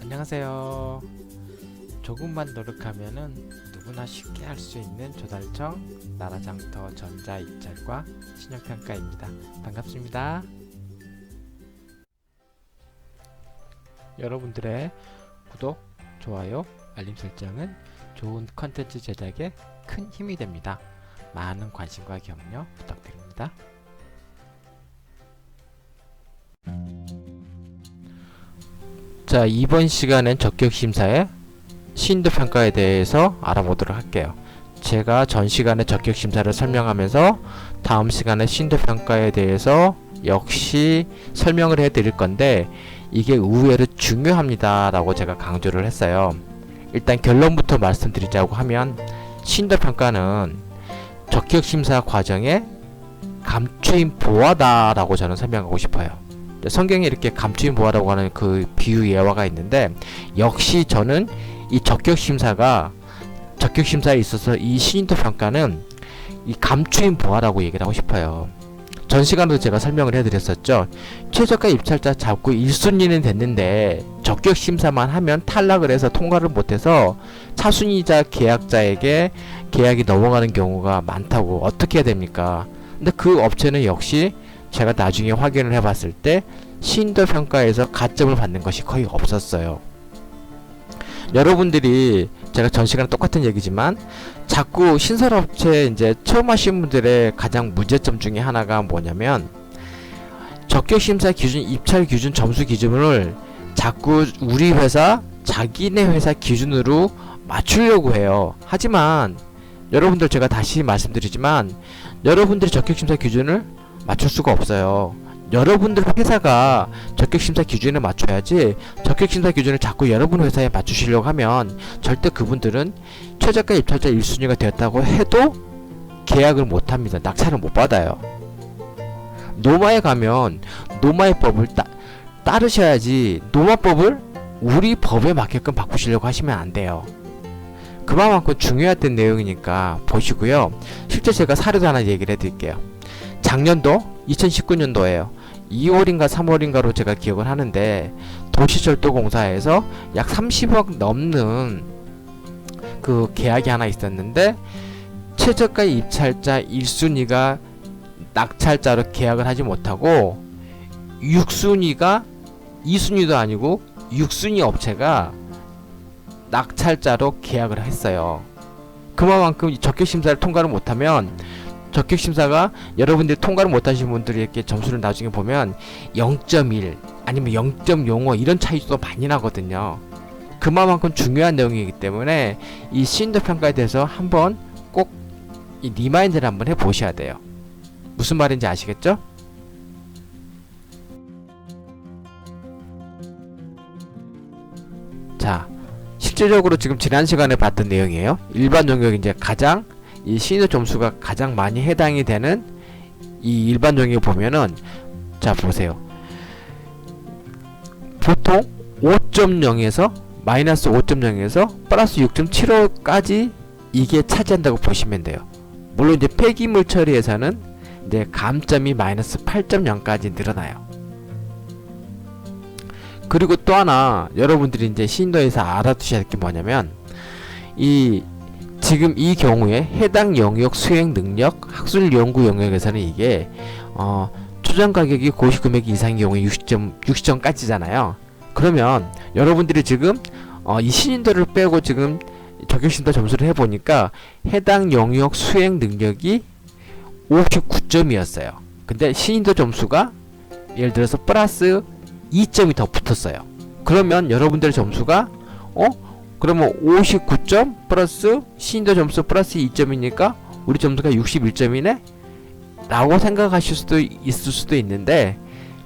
안녕하세요. 조금만 노력하면은 누구나 쉽게 할 수 있는 조달청 나라장터 전자 입찰과 신용평가입니다. 반갑습니다. 여러분들의 구독, 좋아요, 알림 설정은 좋은 컨텐츠 제작에 큰 힘이 됩니다. 많은 관심과 격려 부탁드립니다. 자, 이번 시간엔 적격심사의 신도평가에 대해서 알아보도록 할게요. 제가 전 시간에 적격심사를 설명하면서 다음 시간에 신도평가에 대해서 역시 설명을 해드릴 건데 이게 의외로 중요합니다 라고 제가 강조를 했어요. 일단 결론부터 말씀드리자고 하면 신도평가는 적격심사 과정의 감추인 보화다 라고 저는 설명하고 싶어요. 성경에 이렇게 감추인 보화라고 하는 그 비유 예화가 있는데 역시 저는 이 적격심사에 있어서 이 신도평가는 이 감추인 보화라고 얘기를 하고 싶어요. 전 시간에도 제가 설명을 해드렸었죠. 최저가 입찰자 잡고 1순위는 됐는데 적격심사만 하면 탈락을 해서 통과를 못해서 차순위자 계약자에게 계약이 넘어가는 경우가 많다고. 어떻게 해야 됩니까? 근데 그 업체는 역시 제가 나중에 확인을 해봤을 때 신도평가에서 가점을 받는 것이 거의 없었어요. 여러분들이 제가 전 시간에 똑같은 얘기지만 자꾸 신설업체 이제 처음 하신 분들의 가장 문제점 중에 하나가 뭐냐면 적격심사 기준, 입찰 기준, 점수 기준을 자꾸 우리 회사, 자기네 회사 기준으로 맞추려고 해요. 하지만 여러분들 제가 다시 말씀드리지만 여러분들이 적격심사 기준을 맞출 수가 없어요. 여러분들 회사가 적격심사 기준에 맞춰야지 적격심사 기준을 자꾸 여러분 회사에 맞추시려고 하면 절대 그분들은 최저가 입찰자 1순위가 되었다고 해도 계약을 못합니다. 낙찰을 못 받아요. 노마에 가면 노마의 법을 따르셔야지 노마법을 우리 법에 맞게끔 바꾸시려고 하시면 안 돼요. 그만큼 중요했던 내용이니까 보시고요. 실제 제가 사례도 하나 얘기를 해드릴게요. 작년도 2019년도에요. 2월인가 3월인가로 제가 기억을 하는데 도시철도공사에서 약 30억 넘는 그 계약이 하나 있었는데 최저가 입찰자 1순위가 낙찰자로 계약을 하지 못하고 6순위가 2순위도 아니고 6순위 업체가 낙찰자로 계약을 했어요. 그만큼 적격심사를 통과를 못하면 적격심사가 여러분들이 통과를 못하신 분들이 이렇게 점수를 나중에 보면 0.1 아니면 0.05 이런 차이도 많이 나거든요. 그만큼 중요한 내용이기 때문에 이 신도평가에 대해서 한번 꼭 이 리마인드를 한번 해보셔야 돼요. 무슨 말인지 아시겠죠? 자, 실질적으로 지금 지난 시간에 봤던 내용이에요. 일반 용역 이제 가장 이 신도 점수가 가장 많이 해당이 되는 이 일반 용역 보면은 자 보세요. 보통 5.0에서 마이너스 5.0에서 플러스 6.75까지 이게 차지한다고 보시면 돼요. 물론 이제 폐기물 처리에서는 이제 감점이 마이너스 8.0까지 늘어나요. 그리고 또 하나 여러분들이 이제 신도에서 알아두셔야 할 게 뭐냐면 지금 이 경우에 해당 영역 수행 능력 학술 연구 영역에서는 이게 초정 가격이 고시 금액 이상의 경우에 60점까지잖아요. 그러면 여러분들이 지금 이 신인도를 빼고 지금 적격심사 점수를 해보니까 해당 영역 수행 능력이 59점이었어요. 근데 신인도 점수가 예를 들어서 플러스 2점이 더 붙었어요. 그러면 여러분들의 점수가 그러면 59점 플러스 신인도 점수 플러스 2점이니까 우리 점수가 61점이네? 라고 생각하실 수도 있을 수도 있는데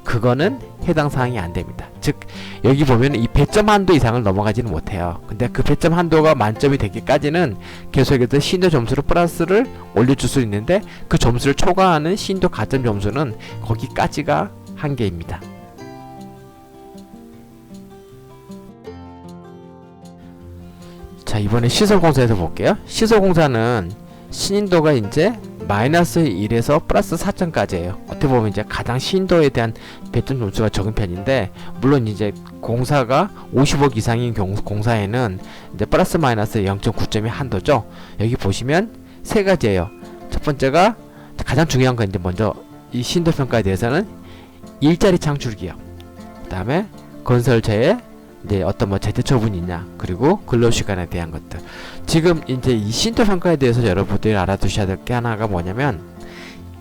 그거는 해당 사항이 안 됩니다. 즉 여기 보면 이 배점 한도 이상을 넘어가지는 못해요. 근데 그 배점 한도가 만점이 되기까지는 계속해서 신도 점수로 플러스를 올려줄 수 있는데 그 점수를 초과하는 신도 가점 점수는 거기까지가 한계입니다. 자, 이번에 시설공사에서 볼게요. 시설공사는 신인도가 이제 마이너스 1에서 플러스 4점까지예요. 어떻게 보면 이제 가장 신도에 대한 배점 점수가 적은 편인데, 물론 이제 공사가 50억 이상인 공사에는 이제 플러스 마이너스 0.9점이 한도죠. 여기 보시면 세 가지예요. 첫 번째가 가장 중요한 건 이제 먼저 이 신도 평가에 대해서는 일자리 창출 기업, 그다음에 건설체의 이제 어떤 뭐 제재 처분이 있냐, 그리고 근로시간에 대한 것들. 지금 이제 이 신도 평가에 대해서 여러분들이 알아두셔야 될 게 하나가 뭐냐면,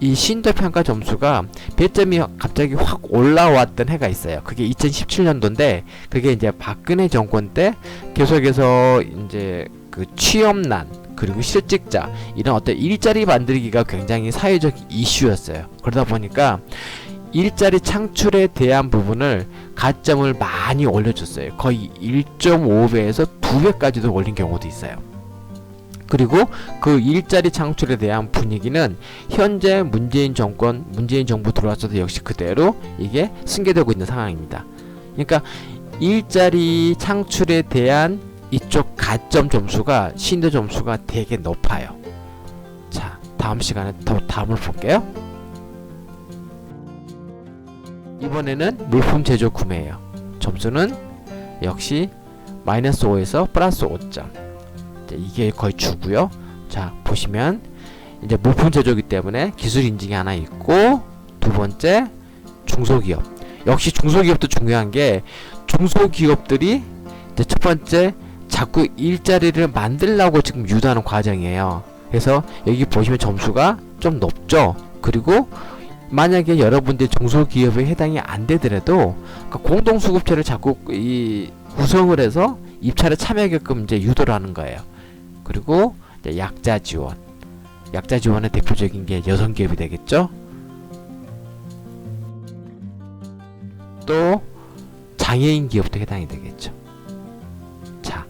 이 신도 평가 점수가 배점이 갑자기 확 올라왔던 해가 있어요. 그게 2017년도인데, 그게 이제 박근혜 정권 때 계속해서 이제 그 취업난, 그리고 실직자, 이런 어떤 일자리 만들기가 굉장히 사회적 이슈였어요. 그러다 보니까 일자리 창출에 대한 부분을 가점을 많이 올려줬어요. 거의 1.5배에서 2배까지도 올린 경우도 있어요. 그리고 그 일자리 창출에 대한 분위기는 현재 문재인 정부 들어와서도 역시 그대로 이게 승계되고 있는 상황입니다. 그러니까 일자리 창출에 대한 이쪽 가점 점수가, 신도 점수가 되게 높아요. 자, 다음 시간에 더 다음을 볼게요. 이번에는 물품 제조 구매예요. 점수는 역시 마이너스 5에서 플러스 5점. 이게 거의 주고요. 자, 보시면 이제 물품 제조이기 때문에 기술 인증이 하나 있고, 두 번째 중소기업. 역시 중소기업도 중요한 게, 중소기업들이 이제 첫 번째 자꾸 일자리를 만들려고 지금 유도하는 과정이에요. 그래서 여기 보시면 점수가 좀 높죠. 그리고 만약에 여러분들 중소기업에 해당이 안 되더라도 그러니까 공동수급체를 자꾸 구성을 해서 입찰에 참여하게끔 이제 유도를 하는 거예요. 그리고 이제 약자 지원. 약자 지원의 대표적인 게 여성기업이 되겠죠. 또 장애인 기업도 해당이 되겠죠. 자,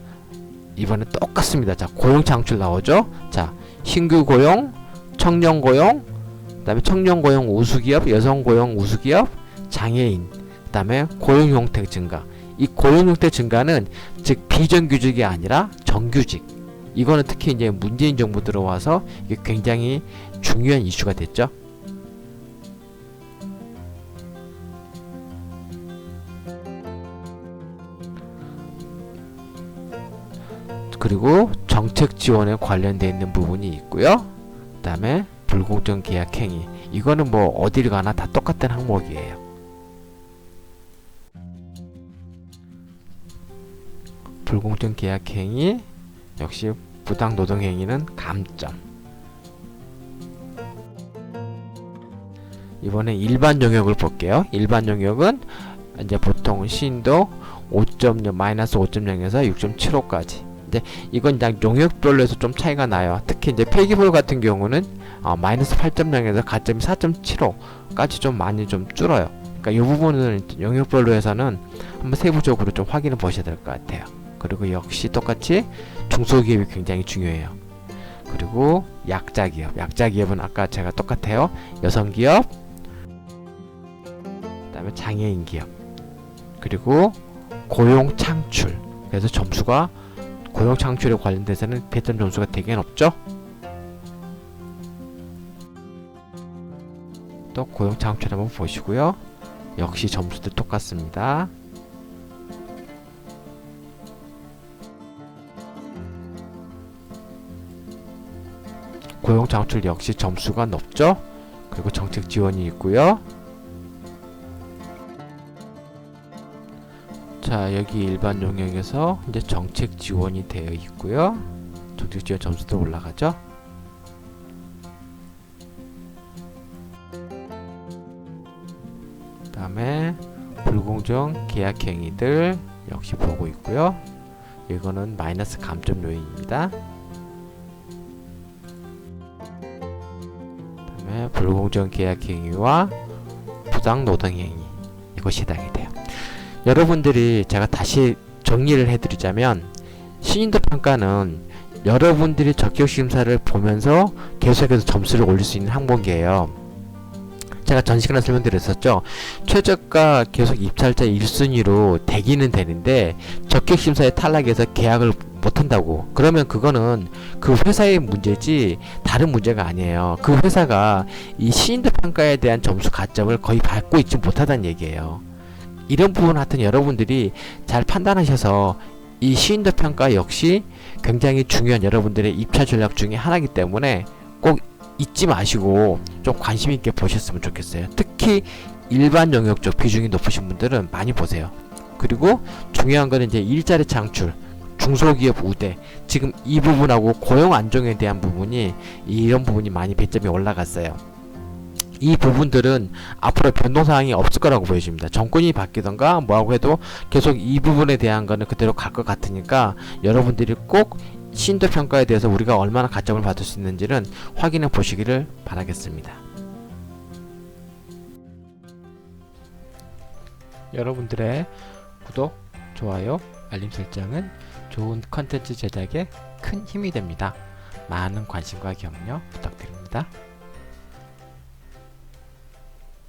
이번에 똑같습니다. 자, 고용 창출 나오죠. 자, 신규 고용, 청년 고용, 그 다음에 청년 고용 우수기업, 여성 고용 우수기업, 장애인, 그 다음에 고용 형태 증가. 이 고용 형태 증가는 즉 비정규직이 아니라 정규직. 이거는 특히 이제 문재인 정부 들어와서 이게 굉장히 중요한 이슈가 됐죠. 그리고 정책 지원에 관련되어 있는 부분이 있고요. 그 다음에 불공정 계약 행위. 이거는 뭐 어디를 가나 다 똑같은 항목이에요. 불공정 계약 행위, 역시 부당 노동 행위는 감점. 이번에 일반 영역을 볼게요. 일반 영역은 이제 보통 신도 5.0, 마이너스 5.0에서 6.75까지. 근데 이건 그냥 용역별로 해서 좀 차이가 나요. 특히 이제 폐기물 같은 경우는 마이너스 8.0에서 가점이 4.75까지 좀 많이 좀 줄어요. 그러니까 이 부분은 용역별로 해서는 한번 세부적으로 좀 확인해 보셔야 될 것 같아요. 그리고 역시 똑같이 중소기업이 굉장히 중요해요. 그리고 약자기업. 약자기업은 아까 제가 똑같아요. 여성기업, 그 다음에 장애인 기업, 그리고 고용 창출. 그래서 점수가 고용 창출에 관련돼서는 배점 점수가 되게 높죠. 또 고용 창출 한번 보시고요. 역시 점수도 똑같습니다. 고용 창출 역시 점수가 높죠. 그리고 정책 지원이 있고요. 자, 여기 일반 용역에서 이제 정책 지원이 되어 있고요. 정책 지원 점수도 올라가죠. 그 다음에 불공정 계약 행위들 역시 보고 있고요. 이거는 마이너스 감점 요인입니다. 그 다음에 불공정 계약 행위와 부당 노동 행위, 이것이 해당이 돼요. 여러분들이 제가 다시 정리를 해드리자면, 신인도 평가는 여러분들이 적격 심사를 보면서 계속해서 점수를 올릴 수 있는 항목이에요. 제가 전 시간에 설명드렸었죠. 최저가 계속 입찰자 1순위로 대기는 되는데 적격심사에 탈락해서 계약을 못한다고. 그러면 그거는 그 회사의 문제지 다른 문제가 아니에요. 그 회사가 이 시인도 평가에 대한 점수 가점을 거의 받고 있지 못하다는 얘기예요. 이런 부분 하여튼 여러분들이 잘 판단하셔서 이 시인도 평가 역시 굉장히 중요한 여러분들의 입찰 전략 중에 하나이기 때문에 꼭 잊지 마시고 좀 관심 있게 보셨으면 좋겠어요. 특히 일반 영역 쪽 비중이 높으신 분들은 많이 보세요. 그리고 중요한 거는 이제 일자리 창출, 중소기업 우대, 지금 이 부분하고 고용 안정에 대한 부분이 이런 부분이 많이 배점이 올라갔어요. 이 부분들은 앞으로 변동사항이 없을 거라고 보여집니다. 정권이 바뀌던가 뭐하고 해도 계속 이 부분에 대한 거는 그대로 갈 것 같으니까 여러분들이 꼭 신도 평가에 대해서 우리가 얼마나 가점을 받을 수 있는지는 확인해 보시기를 바라겠습니다. 여러분들의 구독, 좋아요, 알림 설정은 좋은 컨텐츠 제작에 큰 힘이 됩니다. 많은 관심과 격려 부탁드립니다.